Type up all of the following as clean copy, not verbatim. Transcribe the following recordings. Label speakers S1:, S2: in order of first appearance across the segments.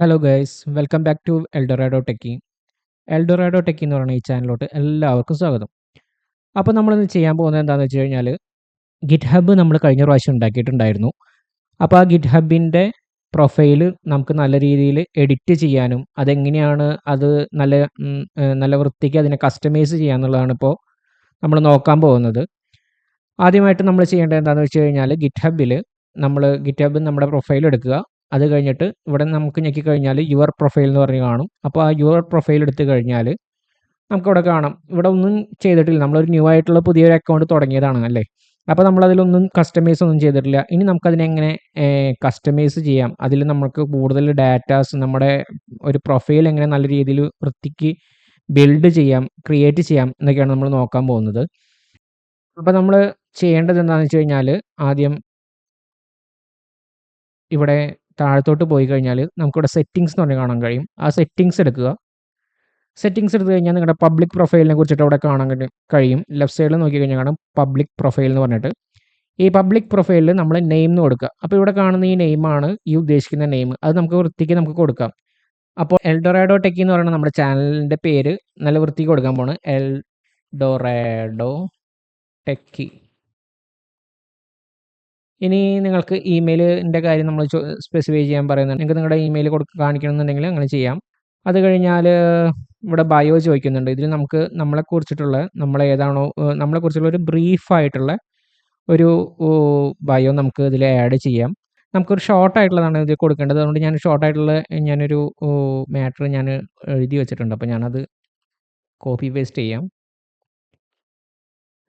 S1: Hello guys welcome back to Eldorado Techie. Eldorado Techie എന്ന് പറയുന്ന ഈ ചാനലിലോട്ട് എല്ലാവർക്കും സ്വാഗതം. അപ്പോൾ നമ്മളിന്ന് ചെയ്യാൻ പോകുന്നത് എന്താണെന്ന് വെച്ച് കഴിഞ്ഞാൽ ഗിറ്റ് ഹബ്ബ് നമ്മൾ കഴിഞ്ഞ പ്രാവശ്യം ഉണ്ടാക്കിയിട്ടുണ്ടായിരുന്നു. അപ്പോൾ ആ ഗിറ്റ് ഹബ്ബിൻ്റെ പ്രൊഫൈൽ നമുക്ക് നല്ല രീതിയിൽ എഡിറ്റ് ചെയ്യാനും അതെങ്ങനെയാണ് അത് നല്ല വൃത്തിക്ക് അതിനെ കസ്റ്റമൈസ് ചെയ്യാന്നുള്ളതാണ് ഇപ്പോൾ നമ്മൾ നോക്കാൻ പോകുന്നത്. ആദ്യമായിട്ട് നമ്മൾ ചെയ്യേണ്ടത് എന്താണെന്ന് വെച്ച് കഴിഞ്ഞാൽ ഗിറ്റ് ഹബ്ബ് നമ്മുടെ പ്രൊഫൈൽ എടുക്കുക. അത് കഴിഞ്ഞിട്ട് ഇവിടെ നമുക്ക് ഞെക്കിക്കഴിഞ്ഞാൽ യുവർ പ്രൊഫൈൽ എന്ന് പറഞ്ഞ് കാണും. അപ്പോൾ ആ യുവർ പ്രൊഫൈൽ എടുത്തു കഴിഞ്ഞാൽ നമുക്കിവിടെ കാണാം. ഇവിടെ ഒന്നും ചെയ്തിട്ടില്ല. നമ്മളൊരു ന്യൂ ആയിട്ടുള്ള പുതിയൊരു അക്കൗണ്ട് തുടങ്ങിയതാണ് അല്ലേ. അപ്പോൾ നമ്മളതിലൊന്നും കസ്റ്റമൈസ് ഒന്നും ചെയ്തിട്ടില്ല. ഇനി നമുക്കതിനെങ്ങനെ കസ്റ്റമൈസ് ചെയ്യാം, അതിൽ നമുക്ക് കൂടുതൽ ഡാറ്റാസ് നമ്മുടെ ഒരു പ്രൊഫൈൽ എങ്ങനെ നല്ല രീതിയിൽ വൃത്തിക്ക് ബിൽഡ് ചെയ്യാം, ക്രിയേറ്റ് ചെയ്യാം എന്നൊക്കെയാണ് നമ്മൾ നോക്കാൻ പോകുന്നത്. അപ്പോൾ നമ്മൾ ചെയ്യേണ്ടത് എന്താണെന്ന് വെച്ച് കഴിഞ്ഞാൽ ആദ്യം ഇവിടെ താഴത്തോട്ട് പോയി കഴിഞ്ഞാൽ നമുക്കിവിടെ സെറ്റിങ്സ് എന്ന് പറഞ്ഞ് കാണാൻ കഴിയും. ആ സെറ്റിങ്സ് എടുക്കുക. സെറ്റിങ്സ് എടുത്തു കഴിഞ്ഞാൽ നിങ്ങളുടെ പബ്ലിക് പ്രൊഫൈലിനെ കുറിച്ചിട്ട് അവിടെ കാണാൻ കഴിയും. ലെഫ്റ്റ് സൈഡിൽ നോക്കി കഴിഞ്ഞാൽ കാണാം പബ്ലിക് പ്രൊഫൈൽ എന്ന് പറഞ്ഞിട്ട്. ഈ പബ്ലിക് പ്രൊഫൈലിൽ നമ്മൾ നെയിം എന്ന് കൊടുക്കുക. അപ്പോൾ ഇവിടെ കാണുന്ന ഈ നെയിമാണ് ഈ ഉദ്ദേശിക്കുന്ന നെയിം. അത് നമുക്ക് വൃത്തിക്ക് നമുക്ക് കൊടുക്കാം. അപ്പോൾ എൽഡോറാഡോ ടെക്കി എന്ന് പറയുന്ന നമ്മുടെ ചാനലിൻ്റെ പേര് നല്ല വൃത്തിക്ക് കൊടുക്കാൻ പോണ്. El Dorado techie. ഇനി നിങ്ങൾക്ക് ഇമെയിലിൻ്റെ കാര്യം നമ്മൾ സ്പെസിഫൈ ചെയ്യാൻ പറയുന്നുണ്ട്. നിങ്ങൾക്ക് നിങ്ങളുടെ ഇമെയിൽ കാണിക്കണമെന്നുണ്ടെങ്കിൽ അങ്ങനെ ചെയ്യാം. അത് കഴിഞ്ഞാൽ ഇവിടെ ബയോ ചോദിക്കുന്നുണ്ട്. ഇതിൽ നമുക്ക് നമ്മളെക്കുറിച്ചുള്ള ഒരു ബ്രീഫായിട്ടുള്ള ഒരു ബയോ നമുക്ക് ഇതിൽ ആഡ് ചെയ്യാം. നമുക്കൊരു ഷോർട്ട് ആയിട്ടുള്ളതാണ് ഇതിൽ കൊടുക്കേണ്ടത്. അതുകൊണ്ട് ഞാൻ ഞാനൊരു മാറ്റർ ഞാൻ എഴുതി വെച്ചിട്ടുണ്ട്. അപ്പോൾ ഞാനത് കോപ്പി പേസ്റ്റ് ചെയ്യാം.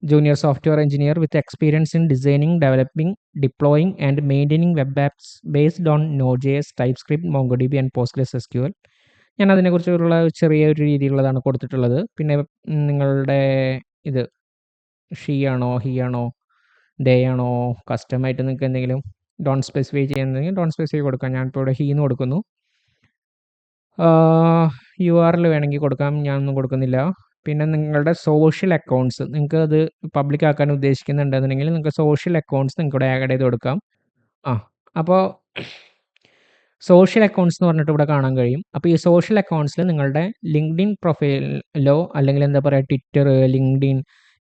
S1: Junior software engineer with experience in designing, developing, deploying and maintaining web apps based on Node.js, TypeScript, MongoDB and PostgreSQL. ഞാൻ അതിനെക്കുറിച്ചുള്ള ചെറിയൊരു രീതിയിലുള്ളതാണ് കൊടുത്തിട്ടുള്ളത്. പിന്നെ നിങ്ങളുടെ ഇത് ഷീ ആണോ, ഹി ആണോ, ഡേ ആണോ, കസ്റ്റമായിട്ട് നിങ്ങൾക്ക് എന്തെങ്കിലും സ്പെസിഫൈ ചെയ്യുന്നുണ്ടെങ്കിൽ സ്പെസിഫൈ കൊടുക്കാം. ഞാനിപ്പോൾ ഇവിടെ ഹീ എന്ന് കൊടുക്കുന്നു. URL വേണമെങ്കിൽ കൊടുക്കാം. ഞാനൊന്നും കൊടുക്കുന്നില്ല. പിന്നെ നിങ്ങളുടെ സോഷ്യൽ അക്കൗണ്ട്സ് നിങ്ങൾക്ക് അത് പബ്ലിക് ആക്കാൻ ഉദ്ദേശിക്കുന്നുണ്ടെന്നുണ്ടെങ്കിൽ നിങ്ങൾക്ക് സോഷ്യൽ അക്കൗണ്ട്സ് നിങ്ങൾക്കിവിടെ ആഡ് ചെയ്ത് കൊടുക്കാം. അപ്പോൾ സോഷ്യൽ അക്കൗണ്ട്സ് എന്ന് പറഞ്ഞിട്ട് ഇവിടെ കാണാൻ കഴിയും. അപ്പോൾ ഈ സോഷ്യൽ അക്കൗണ്ട്സിൽ നിങ്ങളുടെ ലിങ്ക്ഡിൻ പ്രൊഫൈലിലോ അല്ലെങ്കിൽ എന്താ പറയുക ട്വിറ്റർ, ലിങ്ക്ഡിൻ,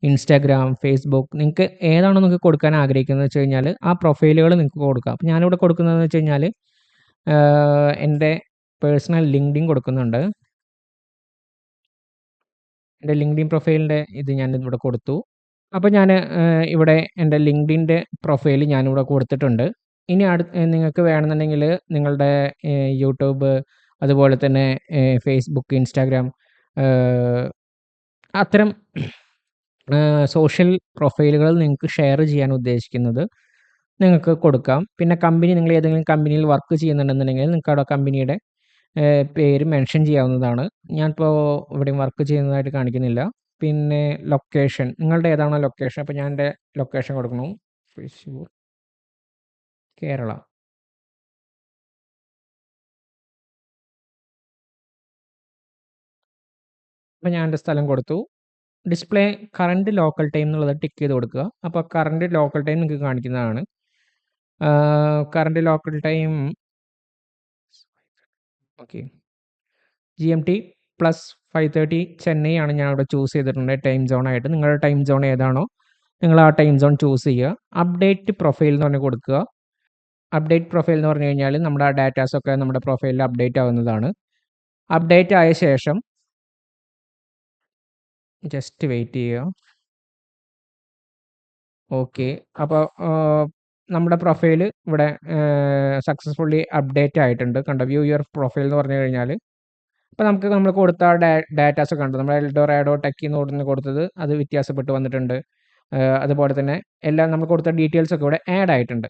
S1: ഇൻസ്റ്റാഗ്രാം, ഫേസ്ബുക്ക് നിങ്ങൾക്ക് ഏതാണോ നിങ്ങൾക്ക് കൊടുക്കാൻ ആഗ്രഹിക്കുന്നത് വെച്ച് കഴിഞ്ഞാൽ ആ പ്രൊഫൈലുകൾ നിങ്ങൾക്ക് കൊടുക്കാം. അപ്പോൾ ഞാനിവിടെ കൊടുക്കുന്നതെന്ന് വെച്ച് കഴിഞ്ഞാൽ എൻ്റെ പേഴ്സണൽ ലിങ്ക്ഡിൻ കൊടുക്കുന്നുണ്ട്. എൻ്റെ ലിങ്ക്ഡിൻ പ്രൊഫൈലിൻ്റെ ഇത് ഞാനിവിടെ കൊടുത്തു. അപ്പോൾ ഞാൻ ഇവിടെ എൻ്റെ ലിങ്ക്ഡിൻ്റെ പ്രൊഫൈൽ ഞാനിവിടെ കൊടുത്തിട്ടുണ്ട്. ഇനി നിങ്ങൾക്ക് വേണമെന്നുണ്ടെങ്കിൽ നിങ്ങളുടെ യൂട്യൂബ്, അതുപോലെ തന്നെ ഫേസ്ബുക്ക്, ഇൻസ്റ്റാഗ്രാം, അത്തരം സോഷ്യൽ പ്രൊഫൈലുകൾ നിങ്ങൾക്ക് ഷെയർ ചെയ്യാൻ ഉദ്ദേശിക്കുന്നത് നിങ്ങൾക്ക് കൊടുക്കാം. പിന്നെ നിങ്ങൾ ഏതെങ്കിലും കമ്പനിയിൽ വർക്ക് ചെയ്യുന്നുണ്ടെന്നുണ്ടെങ്കിൽ നിങ്ങൾക്ക് അവിടെ കമ്പനിയുടെ പേര് മെൻഷൻ ചെയ്യാവുന്നതാണ്. ഞാനിപ്പോൾ ഇവിടെയും വർക്ക് ചെയ്യുന്നതായിട്ട് കാണിക്കുന്നില്ല. പിന്നെ ലൊക്കേഷൻ, നിങ്ങളുടെ ഏതാണോ ലൊക്കേഷൻ, അപ്പോൾ ഞാൻ എൻ്റെ ലൊക്കേഷൻ കൊടുക്കുന്നു. തൃശ്ശൂർ, കേരള. അപ്പോൾ ഞാൻ എൻ്റെ സ്ഥലം കൊടുത്തു. ഡിസ്പ്ലേ കറൻറ്റ് ലോക്കൽ ടൈം എന്നുള്ളത് ടിക്ക് ചെയ്ത് കൊടുക്കുക. അപ്പോൾ കറൻറ്റ് ലോക്കൽ ടൈം നിങ്ങൾക്ക് കാണിക്കുന്നതാണ്. Current local time okay GMT +5:30 Chennai ആണ് ഞാനിവിടെ ചൂസ് ചെയ്തിട്ടുണ്ട് ടൈം സോണായിട്ട്. നിങ്ങളുടെ ടൈം സോൺ ഏതാണോ നിങ്ങൾ ആ ടൈം സോൺ ചൂസ് ചെയ്യുക. അപ്ഡേറ്റ് പ്രൊഫൈൽ എന്ന് പറഞ്ഞ് കൊടുക്കുക. അപ്ഡേറ്റ് പ്രൊഫൈൽ എന്ന് പറഞ്ഞു കഴിഞ്ഞാൽ നമ്മുടെ ആ ഡാറ്റാസൊക്കെ നമ്മുടെ പ്രൊഫൈലിൽ അപ്ഡേറ്റ് ആവുന്നതാണ്. അപ്ഡേറ്റ് ആയ ശേഷം ജസ്റ്റ് വെയിറ്റ് ചെയ്യുക. ഓക്കെ. അപ്പോൾ നമ്മുടെ പ്രൊഫൈൽ ഇവിടെ സക്സസ്ഫുള്ളി അപ്ഡേറ്റ് ആയിട്ടുണ്ട്. കണ്ടോ, വ്യൂ യുവർ പ്രൊഫൈൽ എന്ന് പറഞ്ഞു കഴിഞ്ഞാൽ അപ്പോൾ നമ്മൾ കൊടുത്ത ഡാറ്റാസ് ഒക്കെ കണ്ടു. നമ്മൾ എൽഡോറാഡോ ടെക്കി എന്ന് കൊടുത്തത് അത് വ്യത്യാസപ്പെട്ട് വന്നിട്ടുണ്ട്. അതുപോലെ തന്നെ എല്ലാം നമ്മൾ കൊടുത്ത ഡീറ്റെയിൽസ് ഒക്കെ ഇവിടെ ആഡ് ആയിട്ടുണ്ട്.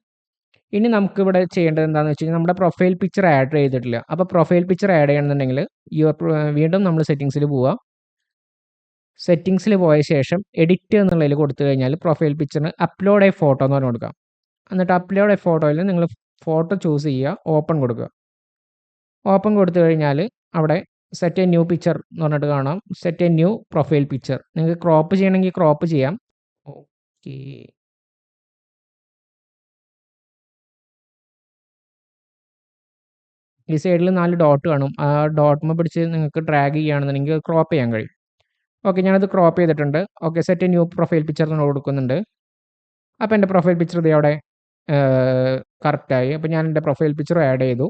S1: ഇനി നമുക്കിവിടെ ചെയ്യേണ്ടത് എന്താണെന്ന് വെച്ച് കഴിഞ്ഞാൽ നമ്മുടെ പ്രൊഫൈൽ പിക്ചർ ആഡ് ചെയ്തിട്ടില്ല. അപ്പോൾ പ്രൊഫൈൽ പിക്ചർ ആഡ് ചെയ്യണമെന്നുണ്ടെങ്കിൽ വീണ്ടും നമ്മൾ സെറ്റിങ്സിൽ പോവുക. സെറ്റിങ്സിൽ പോയ ശേഷം എഡിറ്റ് എന്നുള്ളതിൽ കൊടുത്തു കഴിഞ്ഞാൽ പ്രൊഫൈൽ പിക്ചറിന് അപ്ലോഡ് എ ഫോട്ടോ എന്ന് പറഞ്ഞ് കൊടുക്കാം. എന്നിട്ട് അപ്ലോഡ് എ ഫോട്ടോയിൽ നിങ്ങൾ ഫോട്ടോ ചൂസ് ചെയ്യുക, ഓപ്പൺ കൊടുക്കുക. ഓപ്പൺ കൊടുത്തു കഴിഞ്ഞാൽ അവിടെ സെറ്റ് എ ന്യൂ പിക്ചർ എന്ന് പറഞ്ഞിട്ട് കാണാം. Set A new profile picture. നിങ്ങൾക്ക് ക്രോപ്പ് ചെയ്യണമെങ്കിൽ ക്രോപ്പ് ചെയ്യാം. ഓക്കെ. ഈ സൈഡിൽ 4 ഡോട്ട് കാണും. ആ ഡോട്ട്‌മ്മെ പിടിച്ച് നിങ്ങൾക്ക് ഡ്രാഗ് ചെയ്യുകയാണെന്നുണ്ടെങ്കിൽ ക്രോപ്പ് ചെയ്യാൻ കഴിയും. ഓക്കെ, ഞാനത് ക്രോപ്പ് ചെയ്തിട്ടുണ്ട്. Okay, set new profile picture എന്ന് കൊടുക്കുന്നുണ്ട്. അപ്പോൾ എൻ്റെ പ്രൊഫൈൽ പിക്ചർ ദേ അവിടെ കറക്റ്റായി. അപ്പോൾ ഞാൻ എൻ്റെ പ്രൊഫൈൽ പിക്ചർ ആഡ് ചെയ്തു.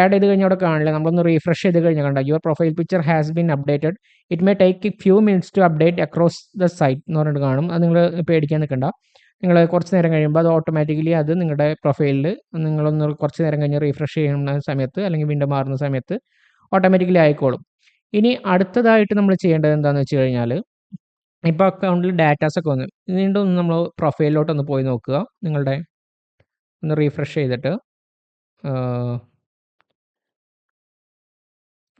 S1: ആഡ് ചെയ്ത് കഴിഞ്ഞാൽ അവിടെ കാണില്ല. നമ്മളൊന്ന് റീഫ്രഷ് ചെയ്ത് കഴിഞ്ഞാൽ കണ്ടോ, your profile picture has been updated. It may take few minutes to update across the site എന്ന് പറഞ്ഞിട്ട് കാണും. അത് നിങ്ങൾ പേടിക്കാൻ നിൽക്കണ്ട. നിങ്ങൾ കുറച്ച് നേരം കഴിയുമ്പോൾ അത് ഓട്ടോമാറ്റിക്കലി അത് നിങ്ങളുടെ പ്രൊഫൈലിൽ നിങ്ങളൊന്ന് കുറച്ച് നേരം കഴിഞ്ഞ് റീഫ്രഷ് ചെയ്യുന്ന സമയത്ത് അല്ലെങ്കിൽ വീണ്ടും മാറുന്ന സമയത്ത് ഓട്ടോമാറ്റിക്കലി ആയിക്കോളും. ഇനി അടുത്തതായിട്ട് നമ്മൾ ചെയ്യേണ്ടത് എന്താണെന്ന് വെച്ച് കഴിഞ്ഞാൽ, ഇപ്പോൾ അക്കൗണ്ടിൽ ഡാറ്റാസൊക്കെ വന്നു. വീണ്ടും ഒന്ന് നമ്മൾ പ്രൊഫൈലിലോട്ടൊന്ന് പോയി നോക്കുക. നിങ്ങളുടെ ഒന്ന് റീഫ്രഷ് ചെയ്തിട്ട്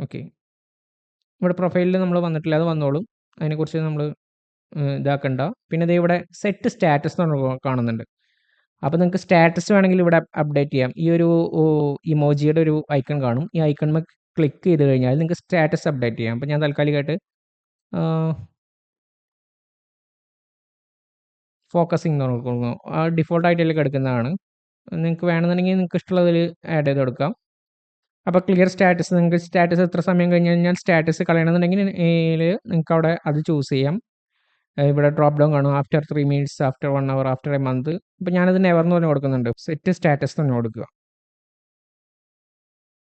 S1: ഓക്കെ, ഇവിടെ പ്രൊഫൈലിൽ നമ്മൾ വന്നിട്ടില്ല. അത് വന്നോളും. അതിനെക്കുറിച്ച് നമ്മൾ ഇതാക്കണ്ട. പിന്നെ ദേ ഇവിടെ സെറ്റ് സ്റ്റാറ്റസ് എന്ന് പറഞ്ഞ് കാണുന്നുണ്ട്. അപ്പോൾ നിങ്ങൾക്ക് സ്റ്റാറ്റസ് വേണമെങ്കിൽ ഇവിടെ അപ്ഡേറ്റ് ചെയ്യാം. ഈ ഒരു ഇമോജിയുടെ ഒരു ഐക്കൺ കാണും. ഈ ഐക്കൺമേ ക്ലിക്ക് ചെയ്ത് കഴിഞ്ഞാൽ നിങ്ങൾക്ക് സ്റ്റാറ്റസ് അപ്ഡേറ്റ് ചെയ്യാം. അപ്പോൾ ഞാൻ താൽക്കാലികമായിട്ട് ഫോക്കസിംഗ് എന്ന് കൊടുക്കുന്നു. ആ ഡിഫോൾട്ടായിട്ട് അതിൽ കിടക്കുന്നതാണ്. നിങ്ങൾക്ക് വേണമെന്നുണ്ടെങ്കിൽ നിങ്ങൾക്ക് ഇഷ്ടമുള്ളതിൽ ആഡ് ചെയ്ത് കൊടുക്കാം. അപ്പോൾ ക്ലിയർ സ്റ്റാറ്റസ്, നിങ്ങൾക്ക് സ്റ്റാറ്റസ് എത്ര സമയം കഴിഞ്ഞ് കഴിഞ്ഞാൽ സ്റ്റാറ്റസ് കളയണമെന്നുണ്ടെങ്കിൽ നിങ്ങൾക്ക് അവിടെ അത് ചൂസ് ചെയ്യാം. ഇവിടെ ഡ്രോപ്പ് ഡൗൺ കാണും. After 3 minutes, after 1 hour, after a month. അപ്പോൾ ഞാനത് നെവർ എന്ന് പറഞ്ഞ് കൊടുക്കുന്നുണ്ട്. സെറ്റ് സ്റ്റാറ്റസ് എന്ന് പറഞ്ഞ് കൊടുക്കുക.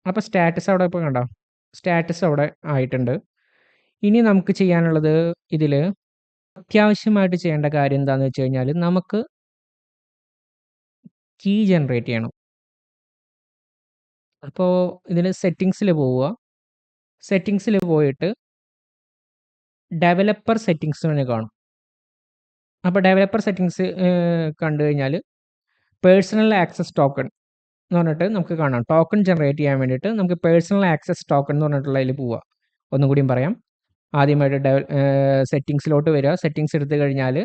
S1: അപ്പോൾ സ്റ്റാറ്റസ് അവിടെ ഇപ്പോൾ കണ്ടോ, സ്റ്റാറ്റസ് അവിടെ ആയിട്ടുണ്ട്. ഇനി നമുക്ക് ചെയ്യാനുള്ളത് ഇതിൽ അത്യാവശ്യമായിട്ട് ചെയ്യേണ്ട കാര്യം എന്താണെന്ന് വെച്ച് കഴിഞ്ഞാൽ, നമുക്ക് കീ ജനറേറ്റ് ചെയ്യണം. അപ്പോൾ ഇതിൽ സെറ്റിങ്സിൽ പോവുക. സെറ്റിങ്സിൽ പോയിട്ട് ഡെവലപ്പർ സെറ്റിങ്സ് എന്ന് കാണും. അപ്പോൾ ഡെവലപ്പർ സെറ്റിങ്സ് കണ്ടു കഴിഞ്ഞാൽ പേഴ്സണൽ ആക്സസ് ടോക്കൺ എന്ന് പറഞ്ഞിട്ട് നമുക്ക് കാണാം. ടോക്കൺ ജനറേറ്റ് ചെയ്യാൻ വേണ്ടിയിട്ട് നമുക്ക് പേഴ്സണൽ ആക്സസ് ടോക്കൺ എന്ന് പറഞ്ഞിട്ടുള്ളതിൽ പോവുക. ഒന്നും കൂടിയും പറയാം. ആദ്യമായിട്ട് സെറ്റിങ്സിലോട്ട് വരിക. സെറ്റിങ്സ് എടുത്തു കഴിഞ്ഞാൽ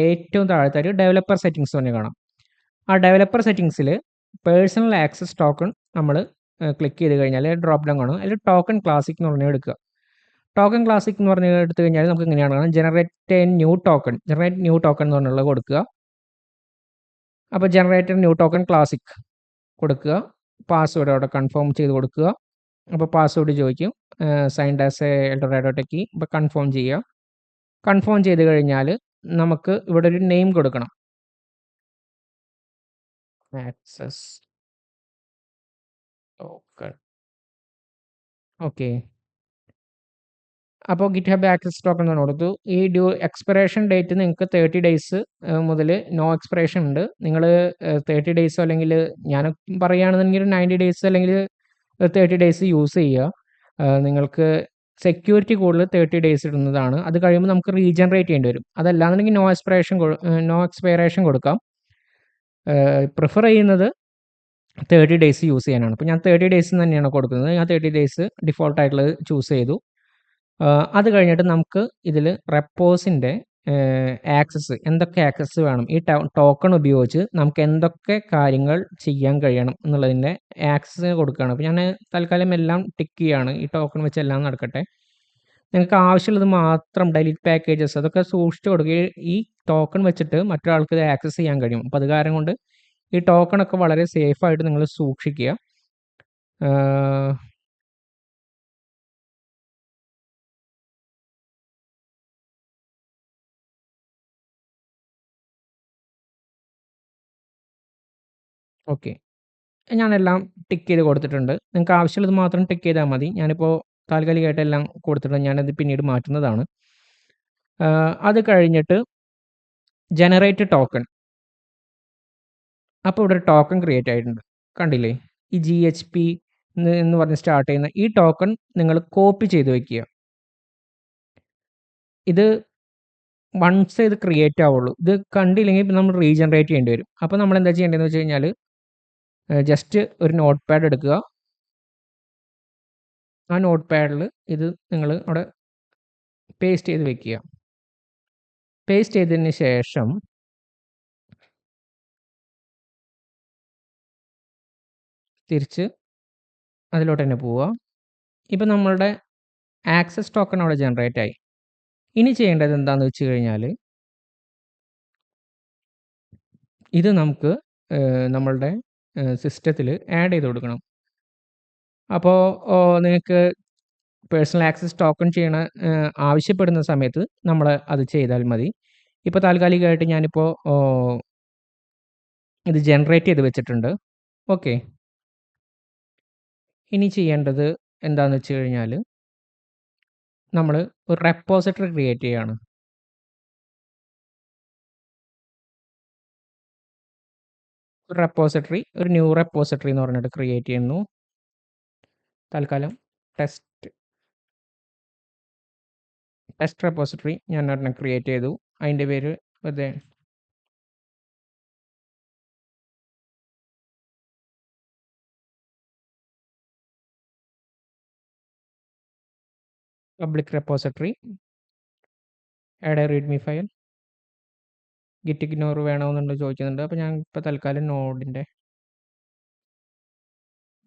S1: ഏറ്റവും താഴത്തായിട്ട് ഡെവലപ്പർ സെറ്റിങ്സ് തന്നെ കാണാം. ആ ഡെവലപ്പർ സെറ്റിങ്സിൽ പേഴ്സണൽ ആക്സസ് ടോക്കൺ നമ്മൾ ക്ലിക്ക് ചെയ്ത് കഴിഞ്ഞാൽ ഡ്രോപ്പ് ഡൗൺ കാണും. അതിൽ ടോക്കൺ ക്ലാസിക് എന്ന് പറഞ്ഞാൽ എടുക്കുക. ടോക്കൺ ക്ലാസിക് എന്ന് പറഞ്ഞ് എടുത്തു കഴിഞ്ഞാൽ നമുക്ക് ഇങ്ങനെയാണ് കാണാം. ജനറേറ്റ് ന്യൂ ടോക്കൺ എന്ന് പറഞ്ഞുള്ളത് കൊടുക്കുക. അപ്പോൾ ജനറേറ്റ് ന്യൂ ടോക്കൺ ക്ലാസിക് കൊടുക്കുക. പാസ്വേഡ് അവിടെ കൺഫേം ചെയ്ത് കൊടുക്കുക. അപ്പോൾ പാസ്വേഡ് ചോദിക്കും. Signed as a Eldorado Techie. അപ്പോൾ കൺഫേം ചെയ്യുക. കൺഫേം ചെയ്ത് കഴിഞ്ഞാൽ നമുക്ക് ഇവിടെ ഒരു നെയിം കൊടുക്കണം. Access token. ഓക്കെ, അപ്പോൾ ഗിറ്റ്ഹബ് ആക്സസ് ടോക്കൺ എന്ന് കൊടുത്തു. ഈ എക്സ്പിറേഷൻ ഡേറ്റ് നിങ്ങൾക്ക് 30 ഡേയ്സ് മുതൽ നോ എക്സ്പിറേഷൻ ഉണ്ട്. നിങ്ങൾ 30 ഡേയ്സോ അല്ലെങ്കിൽ ഞാൻ പറയുകയാണെന്നുണ്ടെങ്കിൽ 90 ഡേയ്സ് അല്ലെങ്കിൽ 30 ഡേയ്സ് യൂസ് ചെയ്യുക. നിങ്ങൾക്ക് സെക്യൂരിറ്റി കൂടുതൽ 30 ഡേയ്സ് ഇടുന്നതാണ്. അത് കഴിയുമ്പോൾ നമുക്ക് റീജനറേറ്റ് ചെയ്യേണ്ടി വരും. അതല്ലാന്നുണ്ടെങ്കിൽ നോ എക്സ്പയറേഷൻ കൊടുക്കാം. പ്രിഫർ ചെയ്യുന്നത് 30 ഡേയ്സ് യൂസ് ചെയ്യാനാണ്. അപ്പോൾ ഞാൻ 30 ഡേയ്സ് തന്നെയാണ് കൊടുക്കുന്നത്. ഞാൻ 30 ഡേയ്സ് ഡിഫോൾട്ടായിട്ടുള്ളത് ചൂസ് ചെയ്തു. അത് കഴിഞ്ഞിട്ട് നമുക്ക് ഇതിൽ റെപ്പോസിൻ്റെ ആക്സസ്, എന്തൊക്കെ ആക്സസ് വേണം, ഈ ടോക്കൺ ഉപയോഗിച്ച് നമുക്ക് എന്തൊക്കെ കാര്യങ്ങൾ ചെയ്യാൻ കഴിയണം എന്നുള്ളതിൻ്റെ ആക്സസ് കൊടുക്കുകയാണ്. അപ്പോൾ ഞാൻ തൽക്കാലം എല്ലാം ടിക്ക് ചെയ്യുകയാണ്. ഈ ടോക്കൺ വെച്ച് എല്ലാം നടക്കട്ടെ. നിങ്ങൾക്ക് ആവശ്യമുള്ളത് മാത്രം ഡിലീറ്റ് പാക്കേജസ് അതൊക്കെ സൂക്ഷിച്ച് കൊടുക്കുക. ഈ ടോക്കൺ വെച്ചിട്ട് മറ്റൊരാൾക്ക് ഇത് ആക്സസ് ചെയ്യാൻ കഴിയും. അപ്പോൾ അത് കാരണം കൊണ്ട് ഈ ടോക്കണൊക്കെ വളരെ സേഫായിട്ട് നിങ്ങൾ സൂക്ഷിക്കുക. ഓക്കെ, ഞാനെല്ലാം ടിക്ക് ചെയ്ത് കൊടുത്തിട്ടുണ്ട്. നിങ്ങൾക്ക് ആവശ്യമുള്ളത് മാത്രം ടിക്ക് ചെയ്താൽ മതി. ഞാനിപ്പോൾ താൽക്കാലികമായിട്ട് എല്ലാം കൊടുത്തിട്ടുണ്ട്. ഞാനത് പിന്നീട് മാറ്റുന്നതാണ്. അത് കഴിഞ്ഞിട്ട് ജനറേറ്റ് ടോക്കൺ. അപ്പോൾ ഇവിടെ ഒരു ടോക്കൺ ക്രിയേറ്റ് ആയിട്ടുണ്ട്. കണ്ടില്ലേ? ഈ GHP എന്ന് പറഞ്ഞ് സ്റ്റാർട്ട് ചെയ്യുന്ന ഈ ടോക്കൺ നിങ്ങൾ കോപ്പി ചെയ്ത് വയ്ക്കുക. ഇത് വൺസ് ഇത് ക്രിയേറ്റ് ആവുള്ളൂ. ഇത് കണ്ടില്ലെങ്കിൽ നമ്മൾ റീജനറേറ്റ് ചെയ്യേണ്ടി വരും. അപ്പോൾ നമ്മൾ എന്താ ചെയ്യേണ്ടതെന്ന് വെച്ച് കഴിഞ്ഞാൽ ജസ്റ്റ് ഒരു നോട്ട് പാഡ് എടുക്കുക. ആ നോട്ട് പാഡിൽ ഇത് നിങ്ങൾ അവിടെ പേസ്റ്റ് ചെയ്ത് വെക്കുക. പേസ്റ്റ് ചെയ്തതിന് ശേഷം തിരിച്ച് അതിലോട്ട് തന്നെ പോവുക. ഇപ്പം നമ്മളുടെ ആക്സസ് ടോക്കൺ അവിടെ ജനറേറ്റ് ആയി. ഇനി ചെയ്യേണ്ടത് എന്താണെന്ന് വെച്ച് കഴിഞ്ഞാൽ ഇത് നമുക്ക് നമ്മളുടെ സിസ്റ്റത്തിൽ ആഡ് ചെയ്ത് കൊടുക്കണം. അപ്പോൾ നിങ്ങൾക്ക് പേഴ്സണൽ ആക്സസ് ടോക്കൺ ചെയ്യണ ആവശ്യപ്പെടുന്ന സമയത്ത് നമ്മൾ അത് ചെയ്താൽ മതി. ഇപ്പോൾ താൽക്കാലികമായിട്ട് ഞാനിപ്പോൾ ഇത് ജനറേറ്റ് ചെയ്ത് വെച്ചിട്ടുണ്ട്. ഓക്കെ. ഇനി ചെയ്യേണ്ടത് എന്താണെന്ന് വെച്ച് കഴിഞ്ഞാൽ നമ്മൾ ഒരു റെപ്പോസിറ്ററി ക്രിയേറ്റ് ചെയ്യുകയാണ്. ഒരു ന്യൂ റെപ്പോസിറ്ററി എന്ന് പറഞ്ഞിട്ട് ക്രിയേറ്റ് ചെയ്യുന്നു. തൽക്കാലം ടെസ്റ്റ് റെപ്പോസിറ്ററി ഞാൻ ഒരെണ്ണം ക്രിയേറ്റ് ചെയ്തു. അതിൻ്റെ പേര് വെറുതെ public repository add a README file. Git ignore വേണമെന്നുണ്ട് ചോദിക്കുന്നുണ്ട്. അപ്പോൾ ഞാൻ ഇപ്പോൾ തൽക്കാലം നോഡിൻ്റെ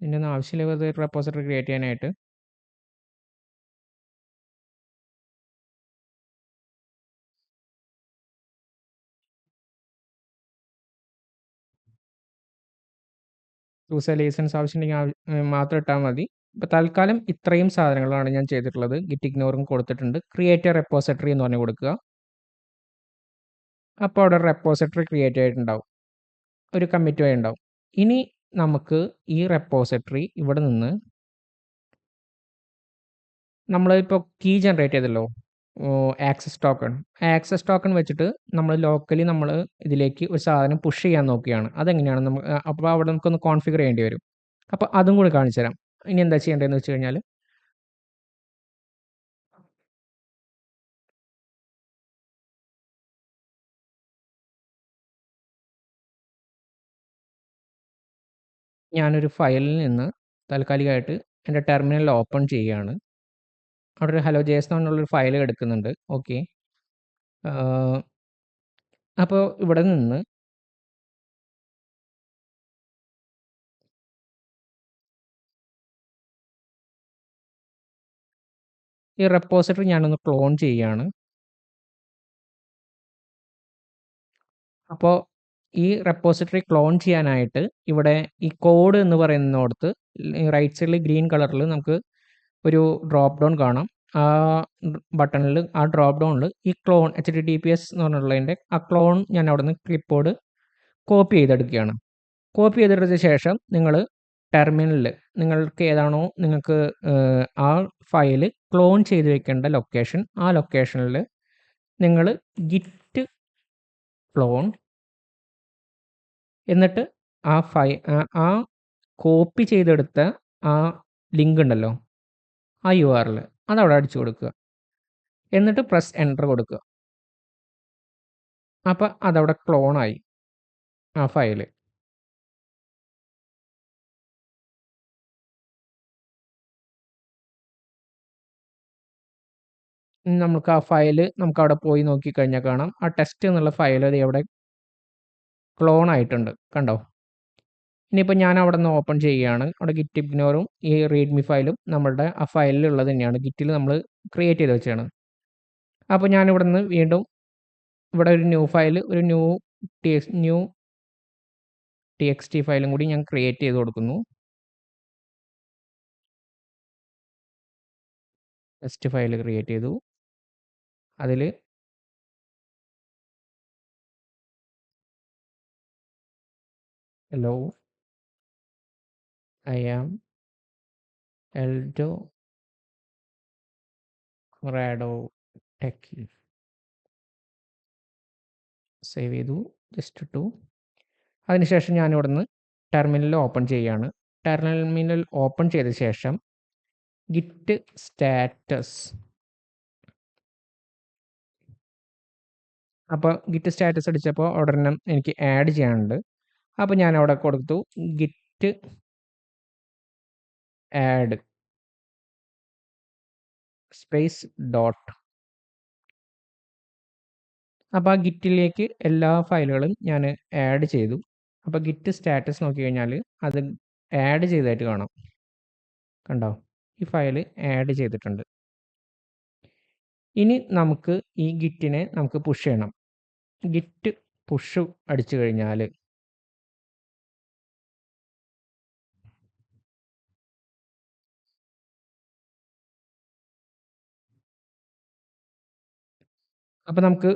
S1: ഇതിൻ്റെ ഒന്നും ആവശ്യമില്ല വെറുതെ റെപ്പോസിറ്ററി ക്രിയേറ്റ് ചെയ്യാനായിട്ട്. ചൂസ് ലൈസൻസ് ആവശ്യമുണ്ടെങ്കിൽ മാത്രം ഇട്ടാൽ മതി. ഇപ്പോൾ തൽക്കാലം ഇത്രയും സാധനങ്ങളാണ് ഞാൻ ചെയ്തിട്ടുള്ളത്. ഗിറ്റ് ഇഗ്നോറും കൊടുത്തിട്ടുണ്ട്. ക്രിയേറ്റ് എ റെപ്പോസിറ്ററി എന്ന് പറഞ്ഞ് കൊടുക്കുക. അപ്പോൾ അവിടെ റെപ്പോസിറ്ററി ക്രിയേറ്റ് ആയിട്ടുണ്ടാവും. ഒരു കമ്മിറ്റ് വഴി ഉണ്ടാവും. ഇനി നമുക്ക് ഈ റെപ്പോസിറ്ററി ഇവിടെ നിന്ന് നമ്മളിപ്പോൾ കീ ജനറേറ്റ് ചെയ്തല്ലോ, ആക്സസ് ടോക്കൺ. ആക്സസ് ടോക്കൺ വെച്ചിട്ട് നമ്മൾ ലോക്കലി നമ്മൾ ഇതിലേക്ക് ഒരു സാധനം പുഷ് ചെയ്യാൻ നോക്കുകയാണ്. അതെങ്ങനെയാണ് അപ്പോൾ അവിടെ നമുക്കൊന്ന് കോൺഫിഗർ ചെയ്യേണ്ടി വരും. അപ്പോൾ അതും കൂടി കാണിച്ചു തരാം. ഇനി എന്താ ചെയ്യേണ്ടതെന്ന് വെച്ച് കഴിഞ്ഞാൽ ഞാനൊരു ഫയലിൽ നിന്ന് താൽക്കാലികമായിട്ട് എൻ്റെ ടെർമിനൽ ഓപ്പൺ ചെയ്യുകയാണ്. അവിടെ ഒരു ഹലോ ജെ എസ് എന്നുള്ളൊരു ഫയൽ എടുക്കുന്നുണ്ട്. ഓക്കെ. അപ്പോൾ ഇവിടെ നിന്ന് ഈ റെപ്പോസിറ്ററി ഞാനൊന്ന് ക്ലോൺ ചെയ്യുകയാണ്. അപ്പോൾ ഈ റെപ്പോസിറ്ററി ക്ലോൺ ചെയ്യാനായിട്ട് ഇവിടെ ഈ കോഡ് എന്ന് പറയുന്നിടത്ത് റൈറ്റ് സൈഡിൽ ഗ്രീൻ കളറിൽ നമുക്ക് ഒരു ഡ്രോപ്പ് ഡൗൺ കാണാം. ആ ബട്ടണിൽ ആ ഡ്രോപ്പ് ഡൗണിൽ ഈ ക്ലോൺ HTTPS എന്ന് പറഞ്ഞുള്ളതിൻ്റെ ആ ക്ലോൺ ഞാൻ അവിടെ നിന്ന് ക്ലിപ്പോഡ് കോപ്പി ചെയ്തെടുക്കുകയാണ്. കോപ്പി ചെയ്തെടുത്ത ശേഷം നിങ്ങൾ ടെർമിനലിൽ നിങ്ങൾക്ക് ഏതാണോ നിങ്ങൾക്ക് ആ ഫയൽ ക്ലോൺ ചെയ്ത് വെക്കേണ്ട ലൊക്കേഷൻ, ആ ലൊക്കേഷനിൽ നിങ്ങൾ ഗിറ്റ് ക്ലോൺ എന്നിട്ട് ആ കോപ്പി ചെയ്തെടുത്ത ആ ലിങ്ക് ഉണ്ടല്ലോ, ആ URL അതവിടെ അടിച്ചു കൊടുക്കുക. എന്നിട്ട് പ്രസ് എൻ്റർ കൊടുക്കുക. അപ്പോൾ അതവിടെ ക്ലോണായി ആ ഫയൽ. നമുക്ക് ആ ഫയൽ നമുക്കവിടെ പോയി നോക്കിക്കഴിഞ്ഞാൽ കാണാം. ആ ടെസ്റ്റ് എന്നുള്ള ഫയൽ അത് അവിടെ ക്ലോൺ ആയിട്ടുണ്ട്. കണ്ടോ? ഇനിയിപ്പോൾ ഞാൻ അവിടെ നിന്ന് ഓപ്പൺ ചെയ്യുകയാണ്. അവിടെ ഗിറ്റ് ഇഗ്നോറും ഈ റീഡ്മി ഫയലും നമ്മളുടെ ആ ഫയലിലുള്ളത് തന്നെയാണ്. ഗിറ്റിൽ നമ്മൾ ക്രിയേറ്റ് ചെയ്ത് വെച്ചാണ്. അപ്പോൾ ഞാനിവിടെ നിന്ന് വീണ്ടും ഇവിടെ ഒരു ന്യൂ ഫയൽ, ഒരു ന്യൂ TXT ഫയലും കൂടി ഞാൻ ക്രിയേറ്റ് ചെയ്ത് കൊടുക്കുന്നു. ടെസ്റ്റ് ഫയൽ ക്രിയേറ്റ് ചെയ്തു. അതിൽ hello I am Eldorado Techie save ചെയ്തു. ജസ്റ്റ് ഇട്ടു. അതിനുശേഷം ഞാൻ ഇവിടെ നിന്ന് ടെർമിനൽ ഓപ്പൺ ചെയ്യുകയാണ്. ടെർമിനൽ ഓപ്പൺ ചെയ്ത ശേഷം ഗിറ്റ് സ്റ്റാറ്റസ്, അപ്പോൾ ഗിറ്റ് സ്റ്റാറ്റസ് അടിച്ചപ്പോൾ ഉടനെ എനിക്ക് ആഡ് ചെയ്യാനുണ്ട്. അപ്പോൾ ഞാൻ അവിടെ കൊടുത്തു ഗിറ്റ് ആഡ് സ്പേസ് ഡോട്ട്. അപ്പോൾ ആ ഗിറ്റിലേക്ക് എല്ലാ ഫയലുകളും ഞാൻ ആഡ് ചെയ്തു. അപ്പോൾ ഗിറ്റ് സ്റ്റാറ്റസ് നോക്കിക്കഴിഞ്ഞാൽ അത് ആഡ് ചെയ്തതായിട്ട് കാണാം. കണ്ടോ? ഈ ഫയൽ ആഡ് ചെയ്തിട്ടുണ്ട്. ഇനി നമുക്ക് ഈ ഗിറ്റിനെ നമുക്ക് പുഷ് ചെയ്യണം. ഗിറ്റ് പുഷ് അടിച്ചു കഴിഞ്ഞാൽ അപ്പോൾ നമുക്ക്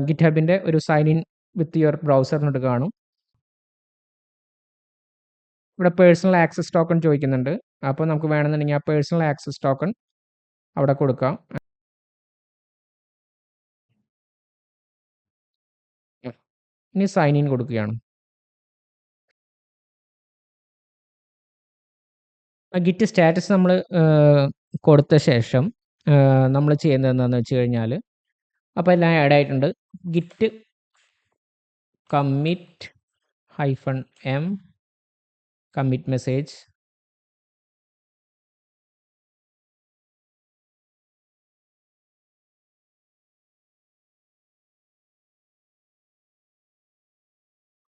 S1: ഗിറ്റ്ഹബിൻ്റെ ഒരു sign in with your browser എന്നിട്ട് കാണും. ഇവിടെ പേഴ്സണൽ ആക്സസ് ടോക്കൺ ചോദിക്കുന്നുണ്ട്. അപ്പോൾ നമുക്ക് വേണമെന്നുണ്ടെങ്കിൽ ആ പേഴ്സണൽ ആക്സസ് ടോക്കൺ അവിടെ കൊടുക്കാം. ഇനി സൈൻ ഇൻ കൊടുക്കുകയാണ്. ഗിറ്റ് സ്റ്റാറ്റസ് നമ്മൾ കൊടുത്ത ശേഷം നമ്മൾ ചെയ്യുന്നത് എന്താണെന്ന് വെച്ച് കഴിഞ്ഞാൽ, അപ്പോൾ എല്ലാം ആഡ് ആയിട്ടുണ്ട്. Git commit -m commit message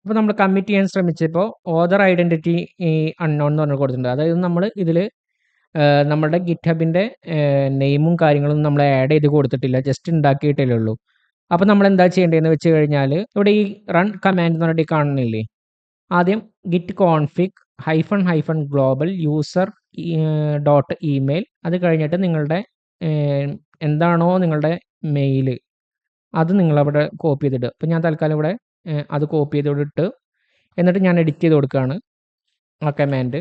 S1: അപ്പോൾ നമ്മൾ കമ്മിറ്റ് ചെയ്യാൻ ശ്രമിച്ചപ്പോൾ ഓതർ ഐഡൻറ്റിറ്റി അൺനോൺ എന്ന് പറഞ്ഞ് കൊടുത്തിട്ടുണ്ട്. അതായത് നമ്മൾ ഇതിൽ നമ്മുടെ ഗിറ്റ്ഹബിൻ്റെ നെയിമും കാര്യങ്ങളും നമ്മൾ ആഡ് ചെയ്ത് കൊടുത്തിട്ടില്ല, ജസ്റ്റ് ഉണ്ടാക്കിയിട്ടേ ഉള്ളൂ. അപ്പോൾ നമ്മൾ എന്താ ചെയ്യേണ്ടതെന്ന് വെച്ച് കഴിഞ്ഞാൽ, ഇവിടെ ഈ റൺ കമാൻഡ് എന്ന് പറഞ്ഞിട്ട് കാണുന്നില്ലേ, ആദ്യം git config --global user .email, അത് കഴിഞ്ഞിട്ട് നിങ്ങളുടെ എന്താണോ നിങ്ങളുടെ മെയിൽ അത് നിങ്ങളവിടെ കോപ്പി ചെയ്തിടുക. അപ്പോൾ ഞാൻ തൽക്കാലം ഇവിടെ അത് കോപ്പി ചെയ്തിട്ട് എന്നിട്ട് ഞാൻ എഡിറ്റ് ചെയ്ത് കൊടുക്കുകയാണ് ആ കമാൻഡ്.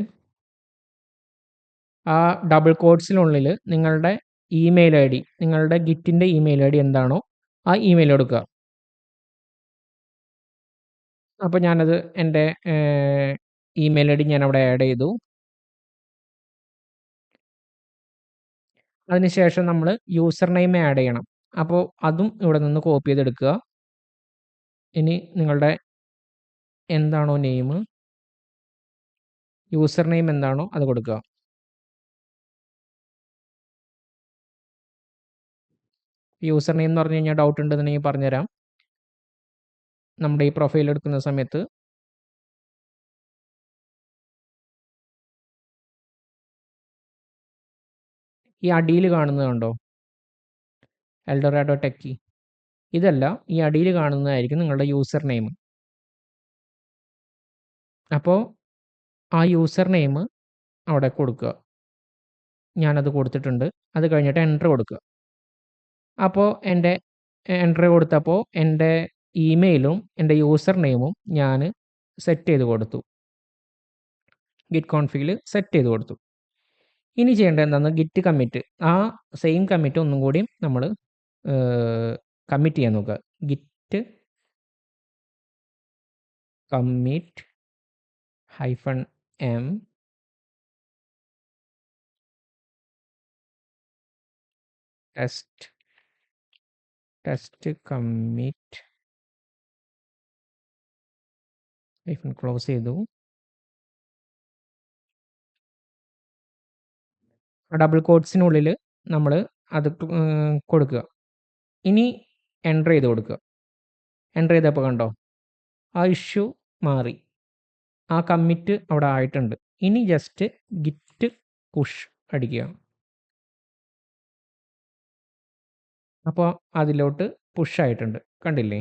S1: ആ ഡബിൾ കോട്ട്സിനുള്ളിൽ നിങ്ങളുടെ ഇമെയിൽ ഐ ഡി, നിങ്ങളുടെ ഗിറ്റിൻ്റെ ഇമെയിൽ ഐ ഡി എന്താണോ ആ ഇമെയിൽ കൊടുക്കുക. അപ്പോൾ ഞാനത് എൻ്റെ ഇമെയിൽ ഐ ഡി ഞാൻ അവിടെ ആഡ് ചെയ്തു. അതിനുശേഷം നമ്മൾ യൂസർ നെയിം ആഡ് ചെയ്യണം. അപ്പോൾ അതും ഇവിടെ നിന്ന് കോപ്പി ചെയ്തെടുക്കുക. ഇനി നിങ്ങളുടെ എന്താണോ നെയിം, യൂസർ നെയിം എന്താണോ അത് കൊടുക്കുക. യൂസർ നെയിം എന്ന് പറഞ്ഞു കഴിഞ്ഞാൽ ഡൗട്ട് ഉണ്ടെന്നുണ്ടെങ്കിൽ പറഞ്ഞുതരാം. നമ്മുടെ ഈ പ്രൊഫൈൽ എടുക്കുന്ന സമയത്ത് ഈ അടിയിൽ കാണുന്നത് കണ്ടോ, എൽഡോറാഡോ ടെക്കി, ഇതല്ല, ഈ അടിയിൽ കാണുന്നതായിരിക്കും നിങ്ങളുടെ യൂസർ നെയിം. അപ്പോൾ ആ യൂസർ നെയിം അവിടെ കൊടുക്കുക. ഞാനത് കൊടുത്തിട്ടുണ്ട്. അത് കഴിഞ്ഞിട്ട് എൻ്റർ കൊടുക്കുക. അപ്പോൾ എൻ്റെ എൻ്റർ കൊടുത്തപ്പോൾ എൻ്റെ ഇമെയിലും എൻ്റെ യൂസർ നെയിമും ഞാൻ സെറ്റ് ചെയ്ത് കൊടുത്തു. ഗിറ്റ് കോൺഫിഗിൽ സെറ്റ് ചെയ്ത് കൊടുത്തു. ഇനി ചെയ്യേണ്ടത് എന്താണെന്ന്, ഗിറ്റ് കമ്മിറ്റ്, ആ സെയിം കമ്മിറ്റ് ഒന്നും കൂടി നമ്മൾ കമ്മിറ്റ് ചെയ്യാൻ നോക്കുക. Git commit -m test commit close ചെയ്തു. ഡബിൾ കോട്ട്സിനുള്ളിൽ നമ്മൾ അത് കൊടുക്കുക. ഇനി എൻ്റർ ചെയ്ത് കൊടുക്കുക. എൻ്റർ ചെയ്തപ്പോൾ കണ്ടോ ആ ഇഷ്യൂ മാറി, ആ കമ്മിറ്റ് അവിടെ ആയിട്ടുണ്ട്. ഇനി ജസ്റ്റ് ഗിറ്റ് പുഷ് അടിക്കുക. അപ്പോൾ അതിലോട്ട് പുഷ് ആയിട്ടുണ്ട്, കണ്ടില്ലേ?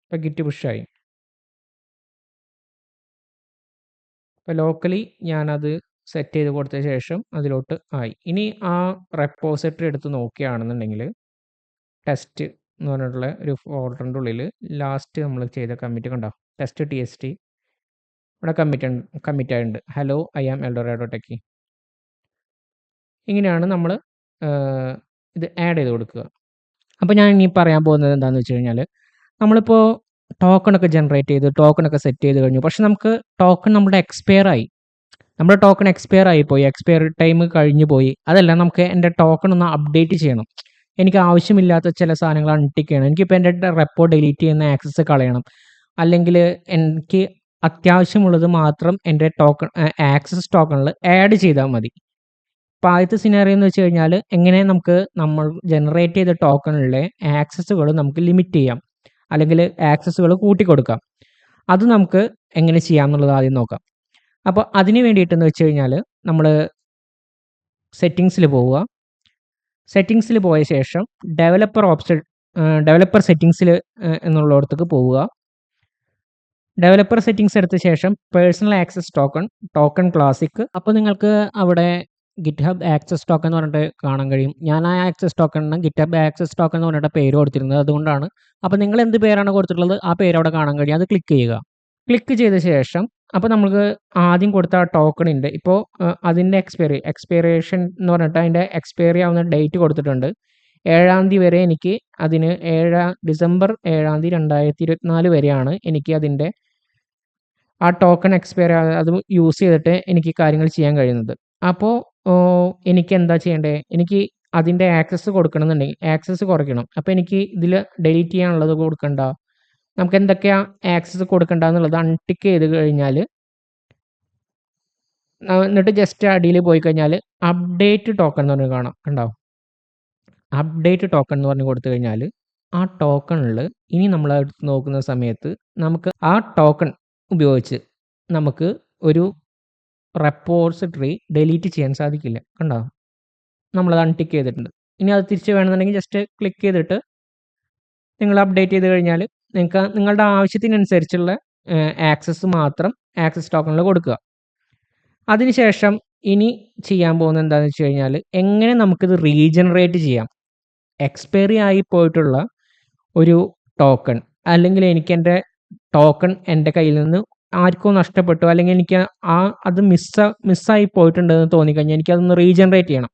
S1: ഇപ്പോൾ ഗിറ്റ് പുഷായി. ഇപ്പോൾ ലോക്കലി ഞാനത് സെറ്റ് ചെയ്ത് കൊടുത്ത ശേഷം അതിലോട്ട് ആയി. ഇനി ആ റെപ്പോസിറ്ററി എടുത്ത് നോക്കുകയാണെന്നുണ്ടെങ്കിൽ ടെസ്റ്റ് എന്ന് പറഞ്ഞിട്ടുള്ള ഒരു ഫോൾഡറിൻ്റെ ഉള്ളിൽ ലാസ്റ്റ് നമ്മൾ ചെയ്ത കമ്മിറ്റ് കണ്ടോ, ടെസ്റ്റ് txt, ഇവിടെ കമ്മിറ്റ് ആയിട്ടുണ്ട്. Hello, I am Eldorado Techie. ഇങ്ങനെയാണ് നമ്മൾ ഇത് ആഡ് ചെയ്ത് കൊടുക്കുക. അപ്പോൾ ഞാൻ ഇനി പറയാൻ പോകുന്നത് എന്താണെന്ന് വെച്ച് കഴിഞ്ഞാൽ, നമ്മളിപ്പോൾ ടോക്കണൊക്കെ ജനറേറ്റ് ചെയ്ത് ടോക്കണൊക്കെ സെറ്റ് ചെയ്ത് കഴിഞ്ഞു. പക്ഷെ നമുക്ക് ടോക്കൺ നമ്മുടെ എക്സ്പയർ ആയി, നമ്മുടെ ടോക്കൺ എക്സ്പയർ ആയിപ്പോയി, എക്സ്പയർ ടൈം കഴിഞ്ഞു പോയി. അതല്ല, നമുക്ക് എൻ്റെ ടോക്കൺ ഒന്ന് അപ്ഡേറ്റ് ചെയ്യണം. എനിക്ക് ആവശ്യമില്ലാത്ത ചില സാധനങ്ങൾ അൺടിക്ക് ചെയ്യണം. എനിക്കിപ്പോൾ എൻ്റെ റെപ്പോ ഡിലീറ്റ് ചെയ്യുന്ന ആക്സസ് കളയണം, അല്ലെങ്കിൽ എനിക്ക് അത്യാവശ്യമുള്ളത് മാത്രം എൻ്റെ ടോക്കൺ ആക്സസ് ടോക്കണിൽ ആഡ് ചെയ്താൽ മതി. ഇപ്പോൾ ആദ്യത്തെ സിനാറിയോ എന്ന് വെച്ച് കഴിഞ്ഞാൽ, എങ്ങനെ നമ്മൾ ജനറേറ്റ് ചെയ്ത ടോക്കണിലെ ആക്സസുകൾ നമുക്ക് ലിമിറ്റ് ചെയ്യാം, അല്ലെങ്കിൽ ആക്സസുകൾ കൂട്ടിക്കൊടുക്കാം. അത് നമുക്ക് എങ്ങനെ ചെയ്യാം എന്നുള്ളത് ആദ്യം നോക്കാം. അപ്പോൾ അതിന് വേണ്ടിയിട്ടെന്ന് വെച്ച് കഴിഞ്ഞാൽ, നമ്മൾ സെറ്റിങ്സിൽ പോവുക. സെറ്റിങ്സിൽ പോയ ശേഷം ഡെവലപ്പർ സെറ്റിങ്സിൽ എന്നുള്ളിടത്തേക്ക് പോവുക. ഡെവലപ്പർ സെറ്റിങ്സ് എടുത്ത ശേഷം പേഴ്സണൽ ആക്സസ് ടോക്കൺ ക്ലാസിക്. അപ്പോൾ നിങ്ങൾക്ക് അവിടെ ഗിറ്റ്ഹബ് ആക്സസ് ടോക്കൺ എന്ന് പറഞ്ഞിട്ട് കാണാൻ കഴിയും. ഞാൻ ആ ആക്സസ് ടോക്കണിന് ഗിറ്റ്ഹബ് ആക്സസ് ടോക്കൺ എന്ന് പറഞ്ഞിട്ട് പേര് കൊടുത്തിരുന്നത് അതുകൊണ്ടാണ്. അപ്പോൾ നിങ്ങൾ എന്ത് പേരാണ് കൊടുത്തിട്ടുള്ളത് ആ പേര് അവിടെ കാണാൻ കഴിയും. അത് ക്ലിക്ക് ചെയ്യുക. ക്ലിക്ക് ചെയ്ത ശേഷം അപ്പോൾ നമുക്ക് ആദ്യം കൊടുത്ത ആ ടോക്കണിൻ്റെ ഇപ്പോൾ അതിൻ്റെ എക്സ്പയറേഷൻ എന്ന് പറഞ്ഞിട്ട് അതിൻ്റെ എക്സ്പയറി ആവുന്ന ഡേറ്റ് കൊടുത്തിട്ടുണ്ട്. 7-ാം തീയതി വരെ എനിക്ക് അതിന് ഡിസംബർ 7-ാം തീയതി 2024 വരെയാണ് എനിക്ക് അതിൻ്റെ ആ ടോക്കൺ എക്സ്പയർ അത് യൂസ് ചെയ്തിട്ട് എനിക്ക് കാര്യങ്ങൾ ചെയ്യാൻ കഴിയുന്നത്. അപ്പോൾ എനിക്ക് എന്താ ചെയ്യേണ്ടത്? എനിക്ക് അതിൻ്റെ ആക്സസ് കൊടുക്കണമെന്നുണ്ടെങ്കിൽ ആക്സസ് കുറയ്ക്കണം. അപ്പോൾ എനിക്ക് ഇതിൽ ഡിലീറ്റ് ചെയ്യാനുള്ളത് കൊടുക്കണ്ട. നമുക്ക് എന്തൊക്കെയാണ് ആക്സസ് കൊടുക്കേണ്ടതെന്നുള്ളത് അൺടിക്ക് ചെയ്ത് കഴിഞ്ഞാൽ എന്നിട്ട് ജസ്റ്റ് അടിയിൽ പോയി കഴിഞ്ഞാൽ അപ്ഡേറ്റ് ടോക്കൺ എന്ന് പറഞ്ഞ് കാണാം. കണ്ടോ? അപ്ഡേറ്റ് ടോക്കൺ എന്ന് പറഞ്ഞ് കൊടുത്തു കഴിഞ്ഞാൽ ആ ടോക്കണിൽ ഇനി നമ്മൾ എടുത്ത് നോക്കുന്ന സമയത്ത് നമുക്ക് ആ ടോക്കൺ ഉപയോഗിച്ച് നമുക്ക് ഒരു റെപ്പോസിറ്ററി ഡിലീറ്റ് ചെയ്യാൻ സാധിക്കില്ല. കണ്ടോ? നമ്മളത് അൺടിക്ക് ചെയ്തിട്ടുണ്ട്. ഇനി അത് തിരിച്ച് വേണമെന്നുണ്ടെങ്കിൽ ജസ്റ്റ് ക്ലിക്ക് ചെയ്തിട്ട് നിങ്ങൾ അപ്ഡേറ്റ് ചെയ്ത് കഴിഞ്ഞാൽ നിങ്ങൾക്ക് നിങ്ങളുടെ ആവശ്യത്തിനനുസരിച്ചുള്ള ആക്സസ് മാത്രം ആക്സസ് ടോക്കണിൽ കൊടുക്കുക. അതിനുശേഷം ഇനി ചെയ്യാൻ പോകുന്നത് എന്താണെന്ന് വെച്ച് കഴിഞ്ഞാൽ എങ്ങനെ നമുക്കിത് റീജനറേറ്റ് ചെയ്യാം. എക്സ്പയറി ആയി പോയിട്ടുള്ള ഒരു ടോക്കൺ അല്ലെങ്കിൽ എനിക്ക് എൻ്റെ ടോക്കൺ എൻ്റെ കയ്യിൽ നിന്ന് ആർക്കോ നഷ്ടപ്പെട്ടു അല്ലെങ്കിൽ എനിക്ക് അത് മിസ്സായി പോയിട്ടുണ്ടെന്ന് തോന്നിക്കഴിഞ്ഞാൽ എനിക്കതൊന്ന് റീജനറേറ്റ് ചെയ്യണം.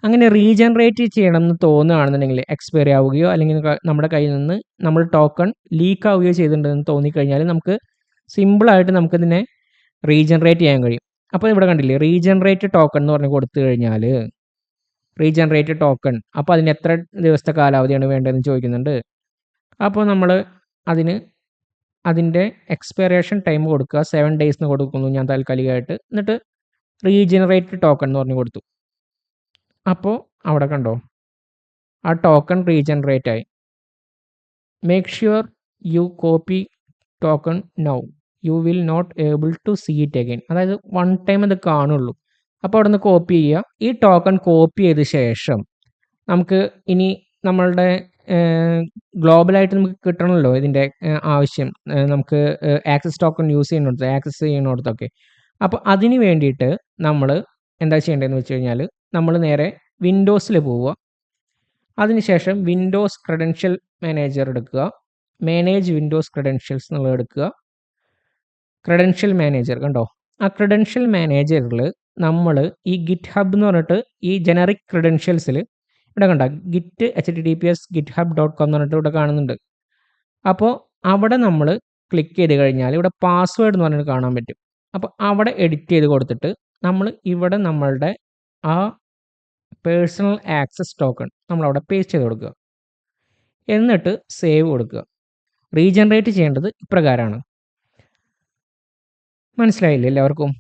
S1: അങ്ങനെ റീജനറേറ്റ് ചെയ്യണം എന്ന് തോന്നുകയാണെന്നുണ്ടെങ്കിൽ എക്സ്പയറി ആവുകയോ അല്ലെങ്കിൽ നമ്മുടെ കയ്യിൽ നിന്ന് നമ്മൾ ടോക്കൺ ലീക്ക് ആവുകയോ ചെയ്തിട്ടുണ്ടെന്ന് തോന്നിക്കഴിഞ്ഞാൽ നമുക്ക് സിമ്പിളായിട്ട് നമുക്കിതിനെ റീജനറേറ്റ് ചെയ്യാൻ കഴിയും. അപ്പോൾ ഇവിടെ കണ്ടില്ലേ റീജനറേറ്റ് ടോക്കൺ എന്ന് പറഞ്ഞ് കൊടുത്തു കഴിഞ്ഞാൽ റീജനറേറ്റ് ടോക്കൺ അപ്പോൾ അതിന് എത്ര ദിവസത്തെ കാലാവധിയാണ് വേണ്ടതെന്ന് ചോദിക്കുന്നുണ്ട്. അപ്പോൾ നമ്മൾ അതിൻ്റെ എക്സ്പയറേഷൻ ടൈം കൊടുക്കുക. 7 days എന്ന് കൊടുക്കുന്നു ഞാൻ താൽക്കാലികമായിട്ട്. എന്നിട്ട് റീജനറേറ്റ് ടോക്കൺ എന്ന് പറഞ്ഞ് കൊടുത്തു. അപ്പോൾ അവിടെ കണ്ടോ ആ ടോക്കൺ റീജനറേറ്റ് ആയി. Make sure you copy token now you will not able to see it again. അതായത് 1 time അത് കാണുള്ളൂ. അപ്പോൾ അവിടെ നിന്ന് കോപ്പി ചെയ്യുക. ഈ ടോക്കൺ കോപ്പി ചെയ്ത ശേഷം നമുക്ക് ഇനി നമ്മളുടെ ഗ്ലോബലായിട്ട് നമുക്ക് കിട്ടണമല്ലോ ഇതിൻ്റെ ആവശ്യം. നമുക്ക് ആക്സസ് ടോക്കൺ ആക്സസ് ചെയ്യുന്നിടത്തൊക്കെ. അപ്പോൾ അതിന് വേണ്ടിയിട്ട് നമ്മൾ എന്താ ചെയ്യേണ്ടതെന്ന് വെച്ച് കഴിഞ്ഞാൽ നമ്മൾ നേരെ വിൻഡോസിൽ പോവുക. അതിനുശേഷം വിൻഡോസ് ക്രെഡൻഷ്യൽ മാനേജർ എടുക്കുക. മാനേജ് വിൻഡോസ് ക്രെഡൻഷ്യൽസ് എന്നുള്ളത് എടുക്കുക. ക്രെഡൻഷ്യൽ മാനേജർ കണ്ടോ? ആ ക്രെഡൻഷ്യൽ മാനേജറിൽ നമ്മൾ ഈ ഗിറ്റ് ഹബ് എന്ന് പറഞ്ഞിട്ട് ഈ ജനറിക് ക്രെഡൻഷ്യൽസിൽ ഇവിടെ കണ്ട ഗിറ്റ് https github.com എന്ന് പറഞ്ഞിട്ട് ഇവിടെ കാണുന്നുണ്ട്. അപ്പോൾ അവിടെ നമ്മൾ ക്ലിക്ക് ചെയ്ത് കഴിഞ്ഞാൽ ഇവിടെ പാസ്വേഡ് എന്ന് പറഞ്ഞിട്ട് കാണാൻ പറ്റും. അപ്പോൾ അവിടെ എഡിറ്റ് ചെയ്ത് കൊടുത്തിട്ട് നമ്മൾ ഇവിടെ നമ്മളുടെ ആ പേഴ്സണൽ ആക്സസ് ടോക്കൺ നമ്മളവിടെ പേസ്റ്റ് ചെയ്ത് കൊടുക്കുക. എന്നിട്ട് സേവ് കൊടുക്കുക. റീജനറേറ്റ് ചെയ്യേണ്ടത് ഇപ്രകാരമാണ്. മനസ്സിലായില്ലേ എല്ലാവർക്കും?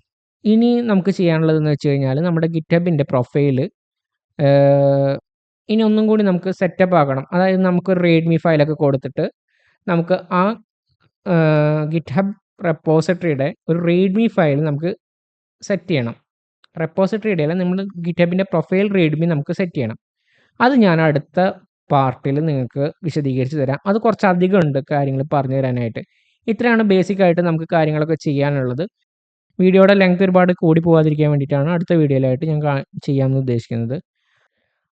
S1: ഇനി നമുക്ക് ചെയ്യാനുള്ളതെന്ന് വെച്ച് കഴിഞ്ഞാൽ നമ്മുടെ ഗിറ്റ്ഹബിൻ്റെ പ്രൊഫൈൽ ഇനി ഒന്നും കൂടി നമുക്ക് സെറ്റപ്പ് ആക്കണം. അതായത് നമുക്കൊരു റീഡ്മി ഫയലൊക്കെ കൊടുത്തിട്ട് നമുക്ക് ആ ഗിറ്റ്ഹബ് റെപ്പോസിറ്ററിയുടെ ഒരു റീഡ്മി ഫയൽ നമുക്ക് സെറ്റ് ചെയ്യണം. റെപ്പോസിറ്ററിയുടെ അല്ല, നമ്മൾ ഗിറ്റ്ഹബിൻ്റെ പ്രൊഫൈൽ റീഡ്മി നമുക്ക് സെറ്റ് ചെയ്യണം. അത് ഞാൻ അടുത്ത പാർട്ടിൽ നിങ്ങൾക്ക് വിശദീകരിച്ച് തരാം. അത് കുറച്ചധികം ഉണ്ട് കാര്യങ്ങൾ പറഞ്ഞു തരാനായിട്ട്. ഇത്രയാണ് ബേസിക്കായിട്ട് നമുക്ക് കാര്യങ്ങളൊക്കെ ചെയ്യാനുള്ളത്. വീഡിയോയുടെ ലെങ്ത് ഒരുപാട് കൂടി പോകാതിരിക്കാൻ വേണ്ടിയിട്ടാണ് അടുത്ത വീഡിയോയിലായിട്ട് ഞാൻ ചെയ്യാമെന്ന് ഉദ്ദേശിക്കുന്നത്.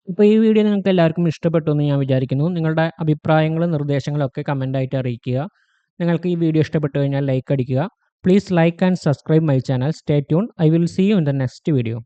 S1: ഇപ്പോൾ ഈ വീഡിയോ നിങ്ങൾക്ക് എല്ലാവർക്കും ഇഷ്ടപ്പെട്ടു എന്ന് ഞാൻ വിചാരിക്കുന്നു. നിങ്ങളുടെ അഭിപ്രായങ്ങളും നിർദ്ദേശങ്ങളും ഒക്കെ കമൻ്റായിട്ട് അറിയിക്കുക. നിങ്ങൾക്ക് ഈ വീഡിയോ ഇഷ്ടപ്പെട്ടു കഴിഞ്ഞാൽ ലൈക്ക് അടിക്കുക. Please like and subscribe my channel. Stay tune. I will see you in the next video.